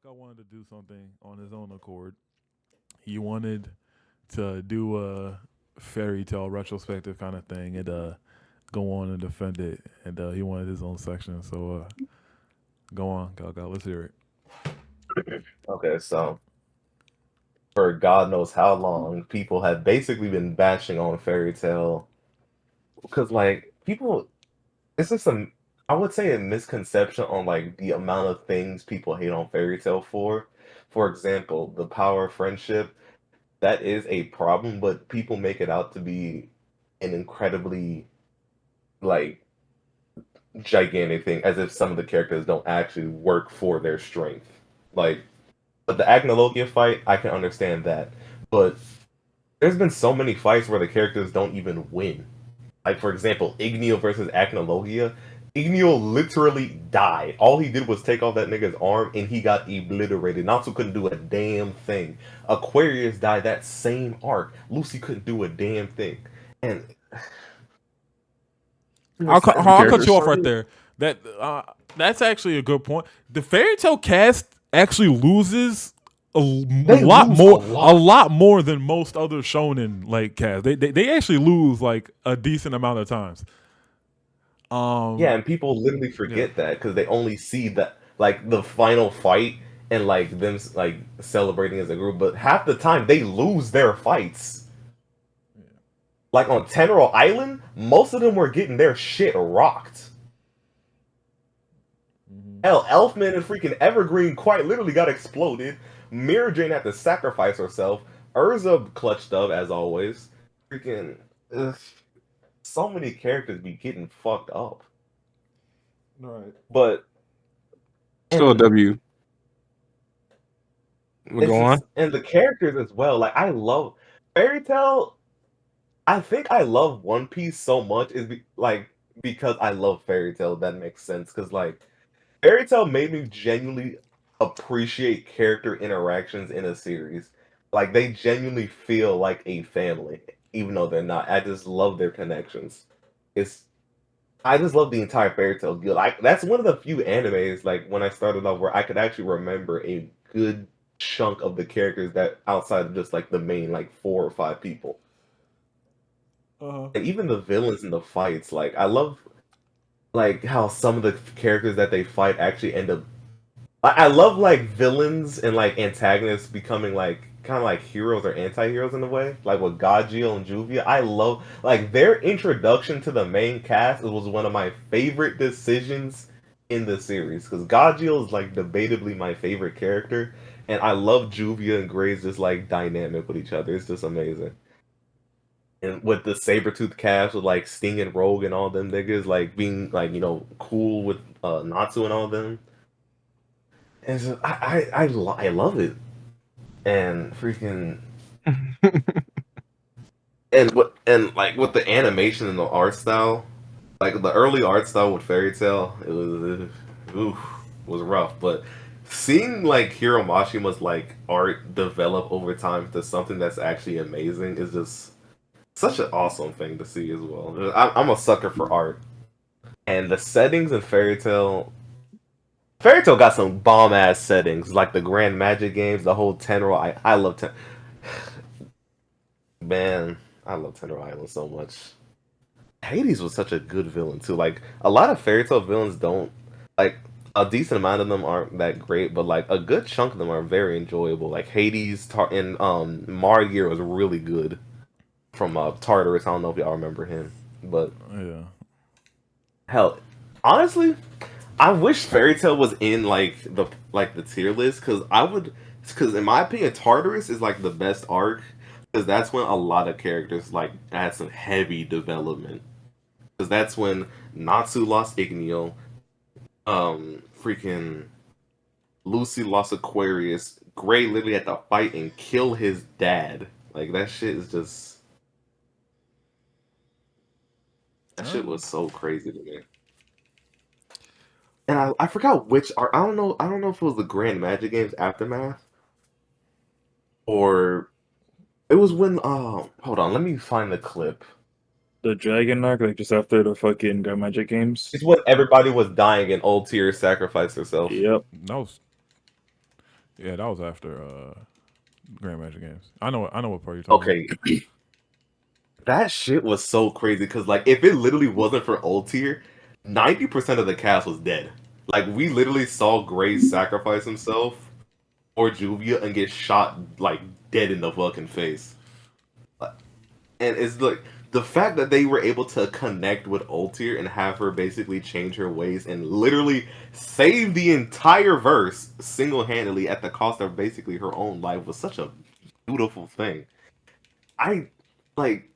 Manga wanted to do something on his own accord. He wanted to do a fairy tale retrospective kind of thing and go on and defend it. And he wanted his own section. So go on, Gal Gal. Let's hear it. Okay, so for God knows how long, people have basically been bashing on Fairy Tail because, like, people, it's just a, I would say a misconception on like the amount of things people hate on Fairy Tail for. For example, the power of friendship, that is a problem, but people make it out to be an incredibly like gigantic thing, as if some of the characters don't actually work for their strength. Like, but the Agnologia fight, I can understand that. But there's been so many fights where the characters don't even win. Like, for example, Igneo versus Agnologia. Igneo literally died. All he did was take off that nigga's arm and he got obliterated. Natsu couldn't do a damn thing. Aquarius died that same arc. Lucy couldn't do a damn thing. And I'll cut you characters. off right there. That's actually a good point. The fairy tale cast actually loses they lose a lot. a lot more than most other shonen like cast. They actually lose like a decent amount of times. Yeah, and people literally Yeah. forget that because they only see that like the final fight and like them like celebrating as a group, but half the time they lose their fights. Like on Tenro Island, most of them were getting their shit rocked. Mm-hmm. Hell, Elfman and freaking Evergreen quite literally got exploded. Mirror Jane had to sacrifice herself. Urza clutched up as always. Freaking ugh, so many characters be getting fucked up. All right. But Still a and W. We it's go on. just and the characters as well. Like I love Fairy Tail. I think I love One Piece so much like because I love Fairy Tail. That makes sense because like Fairy Tail made me genuinely appreciate character interactions in a series. Like they genuinely feel like a family, even though they're not. I just love their connections. It's I just love the entire Fairy Tail guild. That's one of the few animes like when I started off where I could actually remember a good chunk of the characters that outside of just like the main like 4 or 5 people. Uh-huh. And even the villains in the fights, like I love like how some of the characters that they fight actually end up. I love like villains and like antagonists becoming like kind of like heroes or anti-heroes in a way, like with Gajeel and Juvia. I love like their introduction to the main cast. It was one of my favorite decisions in the series because Gajeel is like debatably my favorite character, and I love Juvia and Gray's just like dynamic with each other. It's just amazing. And with the Saber-tooth cast with like Sting and Rogue and all them niggas like being like cool with Natsu and all them. And so I love it. And freaking and like with the animation and the art style, like the early art style with Fairy Tail, it oof, was rough. But seeing like Hiro Mashima's like art develop over time to something that's actually amazing is just such an awesome thing to see as well. I'm a sucker for art, and the settings in Fairy Tail. Fairy Tail got some bomb ass settings, like the Grand Magic games, the whole Tenro. I love Man, I love Tender Island so much. Hades was such a good villain too. Like a lot of fairy tale villains don't like a decent amount of them aren't that great, but like a good chunk of them are very enjoyable. Like and Margir was really good from Tartarus. I don't know if y'all remember him, but Yeah. hell, honestly, I wish Fairy Tail was in like the tier list because in my opinion Tartarus is like the best arc because that's when a lot of characters like had some heavy development because that's when Natsu lost Igneo, freaking Lucy lost Aquarius, Gray literally had to fight and kill his dad. Like that All shit right. was so crazy to me. And I forgot which arc. I don't know if it was the Grand Magic Games Aftermath or it was when hold on, let me find the clip. The Dragon arc, like just after the fucking Grand Magic games. It's when everybody was dying and Old Tears sacrificed herself. Yep. No. Yeah, that was after Grand Magic Games. I know what part you're talking about. Okay, that shit was so crazy because like if it literally wasn't for old tier, 90% of the cast was dead. Like we literally saw Gray sacrifice himself or Juvia and get shot like dead in the fucking face. And it's like the fact that they were able to connect with Ultir and have her basically change her ways and literally save the entire verse single handedly at the cost of basically her own life was such a beautiful thing. I like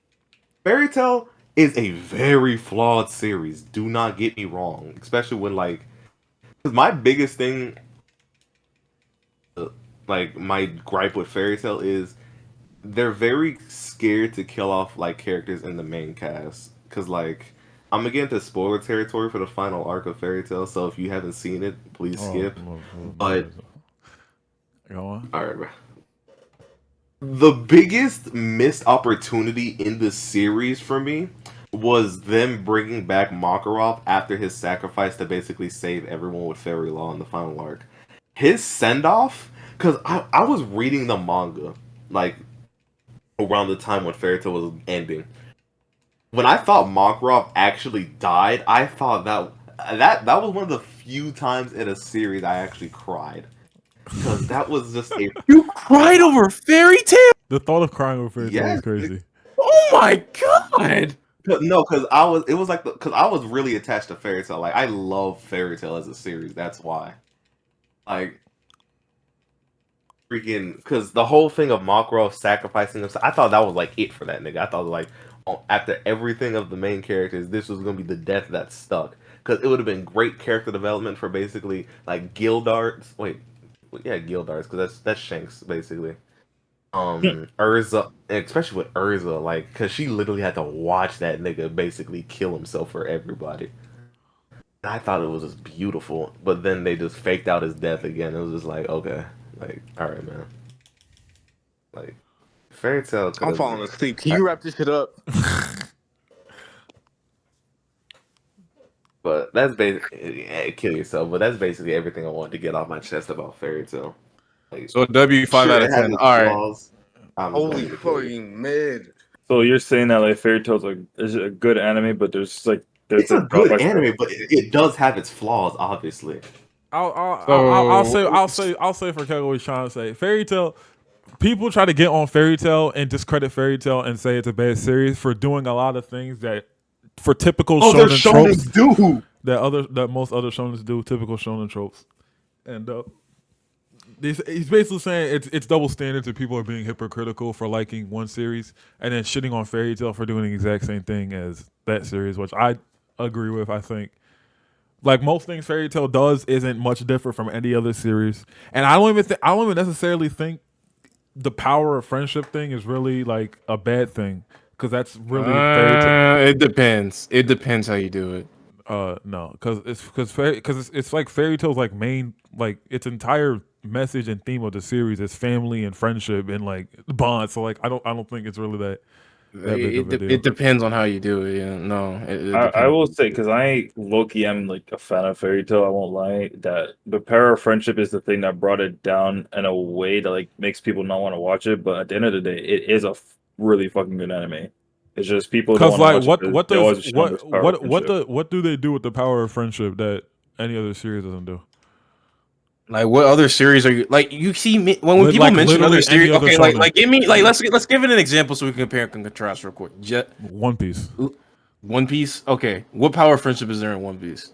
Fairy Tail is a very flawed series. Do not get me wrong, especially when like because my biggest thing, like my gripe with Fairy Tail is they're very scared to kill off like characters in the main cast because like I'm gonna get into spoiler territory for the final arc of Fairy Tail, so if you haven't seen it, please skip. But go on. all right, bro. The biggest missed opportunity in the series for me was them bringing back Makarov after his sacrifice to basically save everyone with Fairy Law in the final arc. His send off, because I was reading the manga like around the time when Fairy Tail was ending. When I thought Makarov actually died, I thought that was one of the few times in a series I actually cried. Because that was just a You cried over Fairy Tail? The thought of crying over Fairy Tail Yes. is crazy. Oh my god! No, because I was really attached to Fairy Tail. Like I love Fairy Tail as a series. That's why. Like freaking because the whole thing of Makarov sacrificing himself, I thought that was like it for that nigga. I thought like after everything of the main characters, this was gonna be the death that stuck. Because it would have been great character development for basically like Gildarts. Wait, yeah, Gildarts, because that's Shanks basically. Urza, especially with Urza, like, cause she literally had to watch that nigga basically kill himself for everybody. And I thought it was just beautiful, but then they just faked out his death again. It was just like, okay, like, all right, man. Like, Fairy Tail. I'm falling asleep. Can you wrap this shit up? But that's basically kill yourself. But that's basically everything I wanted to get off my chest about Fairy Tail. Like, So W 5 out of 10. All right. Holy fucking mid. So you're saying that like Fairy Tail's like is a good anime, but there's It's a good drawbacks. anime, but it does have its flaws, obviously. I'll say for Kel what he's trying to say. Fairy Tail. People try to get on Fairy Tail and discredit Fairy Tail and say it's a bad series for doing a lot of things that, for typical shonen tropes, that most other shonens do. Typical shonen tropes, and he's basically saying it's double standards and people are being hypocritical for liking one series and then shitting on Fairy Tail for doing the exact same thing as that series, which I agree with. I think like most things Fairy Tail does isn't much different from any other series, and I don't even necessarily think the power of friendship thing is really like a bad thing because that's really Fairy Tail. It depends. It depends how you do it. No, because it's like Fairy Tail's like main, like its entire message and theme of the series is family and friendship and like bonds. So like I don't think it's really that big of a deal. It depends on how you do it. Yeah, no. I will say, because I low-key am like a fan of Fairy Tail, I won't lie, that the power of friendship is the thing that brought it down in a way that like makes people not want to watch it. But at the end of the day, it is a really fucking good anime. It's just people don't want to watch it. What do they do with the power of friendship that any other series doesn't do? Like what other series are you like? You see me when people Like, mention other series. other Okay, shonen. like give me like let's give it an example so we can compare and contrast real quick. One Piece. One Piece. Okay, what power of friendship is there in One Piece?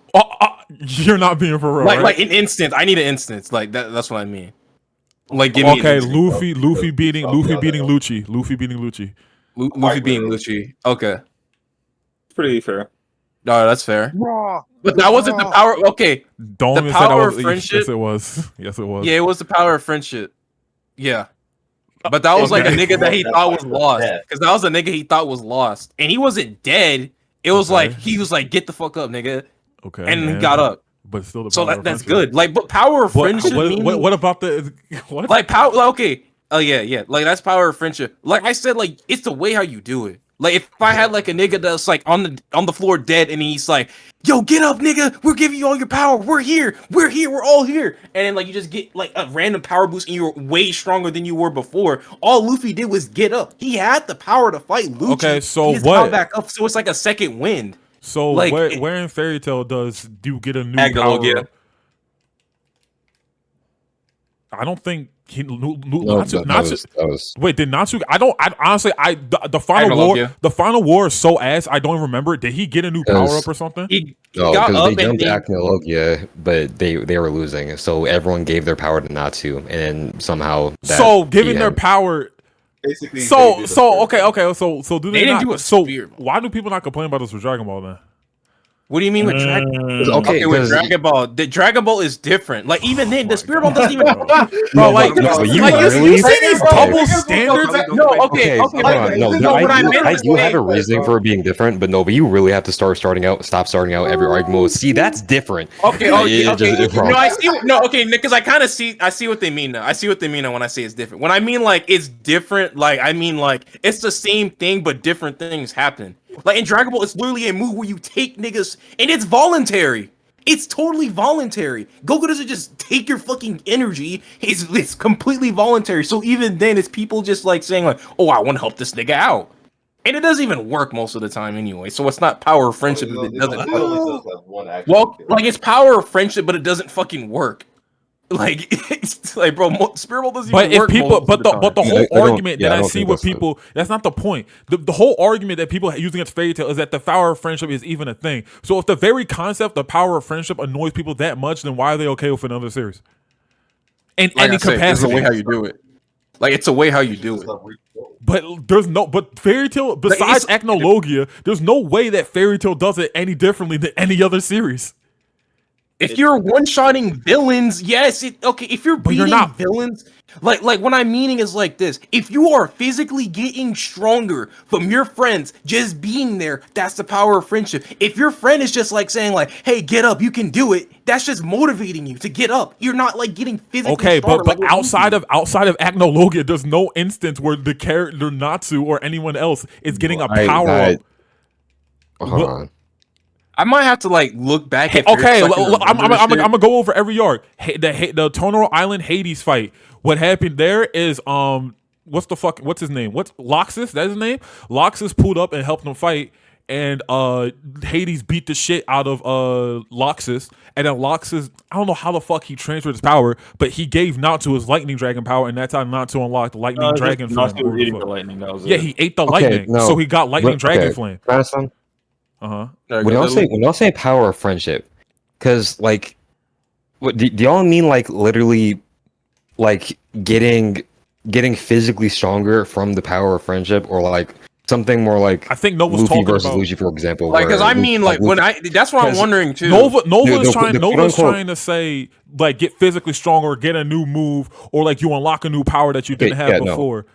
You're not being for real. Like right? like an instance. I need an instance. Like that's what I mean. Like give me okay, an instance. Luffy beating Lucci. Luffy beating Lucci. Okay, Pretty fair. no, that's fair. Raw. But that wasn't the power. Okay, Don't the even say that power was of friendship. Yes, it was. Yes, it was. Yeah, it was the power of friendship. Yeah. But that was like a nigga that he thought was lost. Because that was a nigga he thought was lost. And he wasn't dead. It was like, he was like, get the fuck up, nigga. Okay. And he got up. But still the So power of that's friendship. good. Like, but power of friendship. What about the what? Like, power, like, okay. Oh, yeah. Like, that's power of friendship. Like I said, like, it's the way how you do it. Like if I had like a nigga that's like on the floor dead and he's like, "Yo, get up, nigga! We're giving you all your power. We're here. We're all here." And then like you just get like a random power boost and you're way stronger than you were before. All Luffy did was get up. He had the power to fight Lucci. Okay, so he just what? got back up, so it's like a second wind. So like, where in Fairy Tail do you get a new Agnologia. power up? I don't think he Wait, did Natsu? Honestly, the final war, Agnologia. the final war is so ass. I don't even remember. Did he get a new power up or something? He No, got because up they and jumped Acnologia, but they were losing. So everyone gave their power to Natsu, and then somehow So giving their power. Basically, So okay. So do They they didn't not? do a So spear. why do people not complain about this for Dragon Ball then? What do you mean with Dragon? Okay, with 'cause- Dragon Ball, the Dragon Ball is different. Like even then, the Spirit Ball doesn't even. Bro, like, no, but you like really- you see these double standards. No, okay. hold on. No, No, what I meant I was do have saying- a reasoning for it being different, but no, but you really have to stop starting out every argument with, see, that's different. Okay, It just- No, I see. No, okay, because I kind of see. I see what they mean now. I see what they mean now when I say it's different. When I mean like it's different, like I mean like it's the same thing but different things happen. Like in Dragon Ball, it's literally a move where you take niggas and it's voluntary. It's totally voluntary. Goku doesn't just take your fucking energy. It's completely voluntary. So even then, it's people just like saying like, "Oh, I want to help this nigga out," and it doesn't even work most of the time anyway. So it's not power of friendship if it doesn't. Well, like it's power of friendship, but it doesn't fucking work. Like it's like, bro, Spirit Ball doesn't But even if work. people, most but of the time. but the Yeah, whole I don't- argument yeah, I that I don't see think with that's people, that's not the point. The whole argument that people using against Fairy Tail is that the power of friendship is even a thing. So if the very concept, the power of friendship, annoys people that much, then why are they okay with another series? In Like any I said, there's a capacity. way how you do it. Like it's a way how you do it. But Fairy Tail, besides Acnologia, there's no way that Fairy Tail does it any differently than any other series. If you're one-shotting villains, yes, okay. If you're But you're beating not. villains, like what I'm meaning is like this: if you are physically getting stronger from your friends just being there, that's the power of friendship. If your friend is just like saying like, "Hey, get up, you can do it," that's just motivating you to get up. You're not like getting physically Okay, stronger. but like outside of Acnologia, there's no instance where the character Natsu or anyone else is getting a power up. Hold on. I might have to like look back. Hey, at Fairy okay, Tail so I can I'm remember shit. gonna go over every arc. The Tonaro Island Hades fight. What happened there is what's his name? What's Loxus? That's his name. Loxus pulled up and helped him fight, and Hades beat the shit out of Loxus, and then Loxus, I don't know how the fuck he transferred his power, but he gave Natsu his lightning dragon power, and that's how Natsu unlocked the lightning dragon flame. Natsu was eating the lightning. That was Yeah, it. he ate the Okay, lightning, no. so he got lightning dragon Okay. flame. Madison, There when you go, y'all say power of friendship, because like, what do y'all mean? Like literally, like getting physically stronger from the power of friendship, or like something more like I think Nova's Luffy talking versus about Luffy, for example. like because where I mean like Luffy- when that's what I'm Because wondering too. Nova's the Nova's quote-unquote- trying to say like get physically stronger, get a new move, or like you unlock a new power that you didn't have yeah, no. before.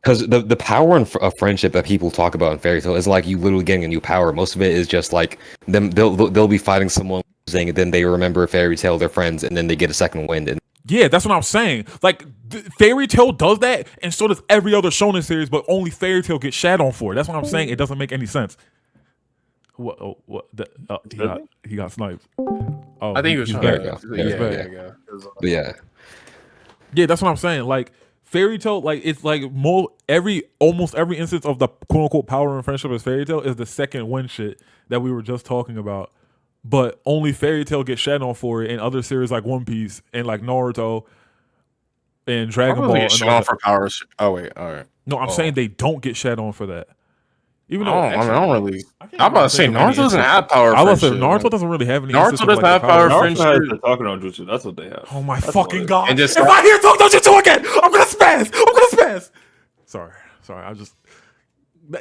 Because the power of friendship that people talk about in Fairy Tail is like you literally getting a new power. Most of it is just like them. They'll be fighting someone losing, and then they remember Fairy Tail, their friends, and then they get a second wind. And Yeah, that's what I'm saying. Like Fairy Tail does that, and so does every other shonen series, but only Fairy Tail gets shat on for it. That's what I'm saying. It doesn't make any sense. What? Oh, what? He got sniped. Oh, I think he was he's trying back. to. Yeah, He's yeah, back. yeah. But yeah, Yeah, that's what I'm saying. Like Fairy Tail, like it's like almost every instance of the quote unquote power and friendship as Fairy Tail is the second win shit that we were just talking about. But only Fairy Tail gets shat on for it in other series like One Piece and like Naruto and Dragon Ball. And all that. for powers. Oh wait, all right. No, I'm saying they don't get shat on for that. Even I though don't really. can't I'm about to say think of any Naruto doesn't instance. have power. I was say friendship, Naruto man. doesn't really have any. Naruto instance of, doesn't like, have the power Naruto friendship. has the Takano Jutsu. That's what they have. Oh my That's fucking what it god! And just- if I hear Talk Dojutsu again, I'm gonna spaz. I'm gonna spaz. Sorry. I just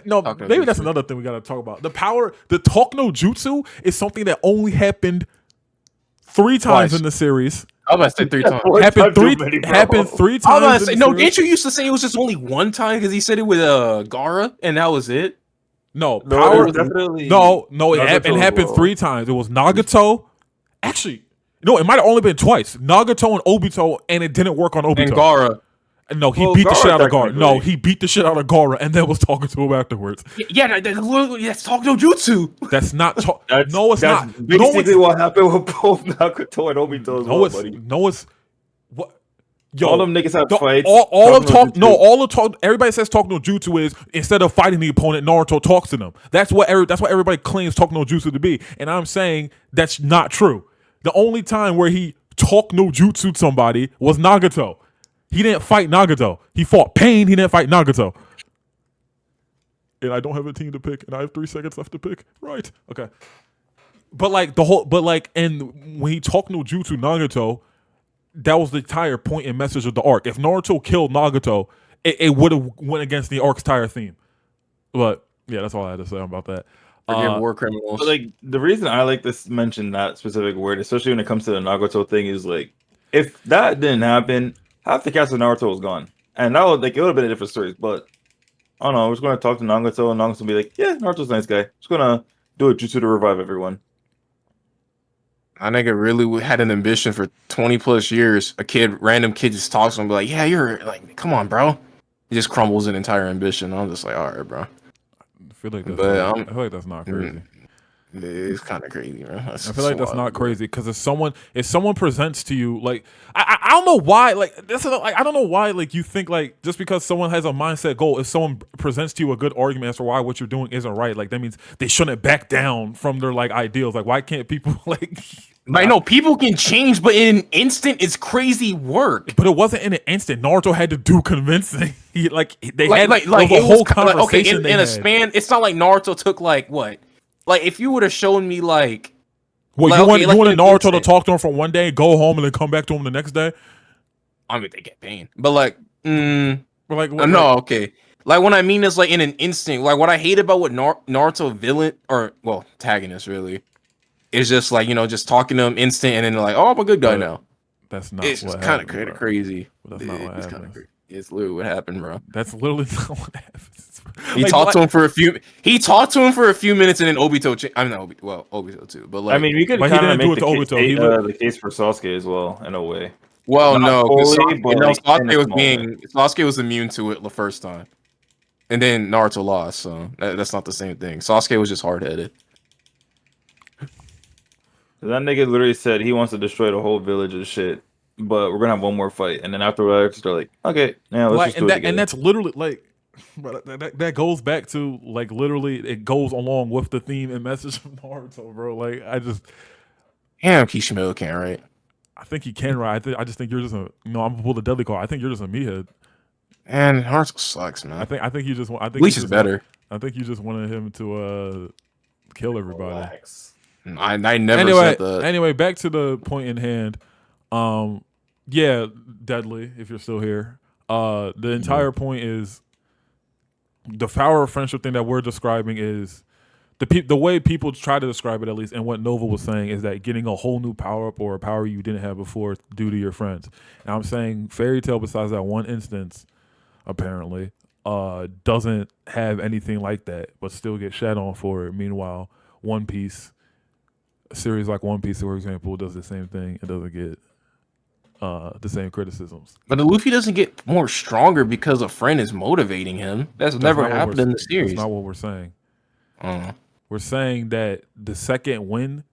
no. Talk no Maybe that's jutsu. another thing we gotta talk about. The power, the Talk no Jutsu is something that only happened 3 times Twice. in the series. I was about to say 3 times. Happened three. Too many, bro. Happened 3 I was times. about to say, in the no, series. didn't you used to say it was just only one time because he said it with Gara and that was it? No No, power. it was definitely No, it Nagato happened as well. 3 times. It was Nagato. Actually, no, it might have only been twice. Nagato and Obito, and it didn't work on Obito. And Gara. No, he Well, beat the shit out of Gaara Gaara. No, technically- he beat the shit out of Gaara and then was talking to him afterwards. Yeah, that's talk no jutsu. That's not That's, no, it's that's not. basically No, what happened with both Naruto and Obito as well, it's buddy. no, it's what. Yo, All them niggas have fights. all of talking talk. no No, jutsu. all of talk. Everybody says talk no jutsu is instead of fighting the opponent, Naruto talks to them. That's what everybody claims talk no jutsu to be, and I'm saying that's not true. The only time where he talk no jutsu to somebody was Nagato. He didn't fight Nagato. He fought Pain. He didn't fight Nagato. And I don't have a team to pick, and I have 3 seconds left to pick. Right? Okay. But like and when he talked no jutsu Nagato, that was the entire point and message of the arc. If Naruto killed Nagato, it would have went against the arc's entire theme. But yeah, that's all I had to say about that. Forgive war criminals. But like the reason I like to mention that specific word, especially when it comes to the Nagato thing, is like if that didn't happen, half the cast of Naruto was gone, and that would like it would have been a different story. But I don't know. We're just gonna talk to Nagato, and Nagato will be like, "Yeah, Naruto's a nice guy. Just gonna do a jutsu to revive everyone." I nigga really had an ambition for 20 plus years. Random kid just talks to him, be like, "Yeah, you're like, come on, bro." He just crumbles an entire ambition. I'm just like, all right, bro. I feel like that's, But, I feel like that's not crazy. It's kind of crazy, bro. I feel like that's not crazy because if someone presents to you like I don't know why like this is like I don't know why like you think like just because someone has a mindset goal, if someone presents to you a good argument as to why what you're doing isn't right, like that means they shouldn't back down from their like ideals. Like why can't people like I know people can change, but in an instant, it's crazy work. But it wasn't in an instant. Naruto had to do convincing. They had Like a it whole was conversation. okay in a had. span. It's not like Naruto took like what, like if you would have shown me like, Well, like, you okay, like wanted in an Naruto to instant. talk to him for one day, go home, and then come back to him the next day. I mean, they get pain, but like, But like, no, okay. Like what I mean is like in an instant. Like what I hate about what Naruto villain or well antagonist really is just like just talking to him instant and then they're like, oh, I'm a good guy now. That's not. It's just kind of crazy. That's not what It's happens. kind of crazy. It's literally what happened, bro. That's literally not what happens. He talked to him for a few. He talked to him for a few minutes, and then Obito. I'm not Obito. Well, Obito too, but like. I mean, we could But he kind of didn't do make it to Obito. the case for Sasuke as well, in a way. Well, Not no, because fully, but, like, in a small way. Sasuke was immune to it the first time, and then Naruto lost. So that's not the same thing. Sasuke was just hard headed. That nigga literally said he wants to destroy the whole village of shit, but we're gonna have one more fight, and then afterwards they're like, okay, yeah, let's just do it together. And that's literally like, but that goes back to like literally it goes along with the theme and message of Naruto, bro. Like I Damn, Kishimoto can't write. I think he can write. I just think you're just I'm gonna pull the deadly card. I think you're just a meathead. And Naruto sucks, man. I think you just want. I think Bleach you is just better. I think you just wanted him to kill everybody. Relax. I never said that. Anyway, back to the point in hand. Yeah, Deadly, if you're still here. The entire point is the power of friendship thing that we're describing is the way people try to describe it, at least, and what Nova was saying is that getting a whole new power up or a power you didn't have before due to your friends. And I'm saying Fairy Tail, besides that one instance, apparently, doesn't have anything like that, but still get shat on for it. Meanwhile, One Piece, a series like One Piece, for example, does the same thing. It doesn't get the same criticisms. But Luffy doesn't get more stronger because a friend is motivating him. That's never not what happened in the series. That's not what we're saying. Uh-huh. We're saying that the second win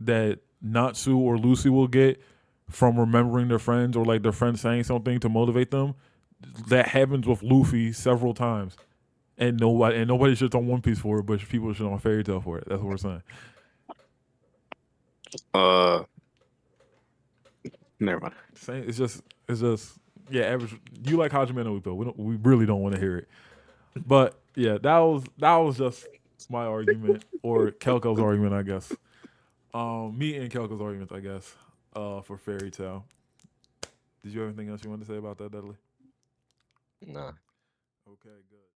that Natsu or Lucy will get from remembering their friends or like their friends saying something to motivate them, that happens with Luffy several times. And nobody shits on One Piece for it, but people shit on Fairy Tail for it. That's what we're saying. Never mind. It's just yeah, average. You like Hajime no Ippo. We really don't want to hear it. But yeah, that was just my argument or Kel Kel's argument, I guess. Me and Kel Kel's argument, I guess, for Fairy Tail. Did you have anything else you wanted to say about that, Dudley? Nah. Okay, good.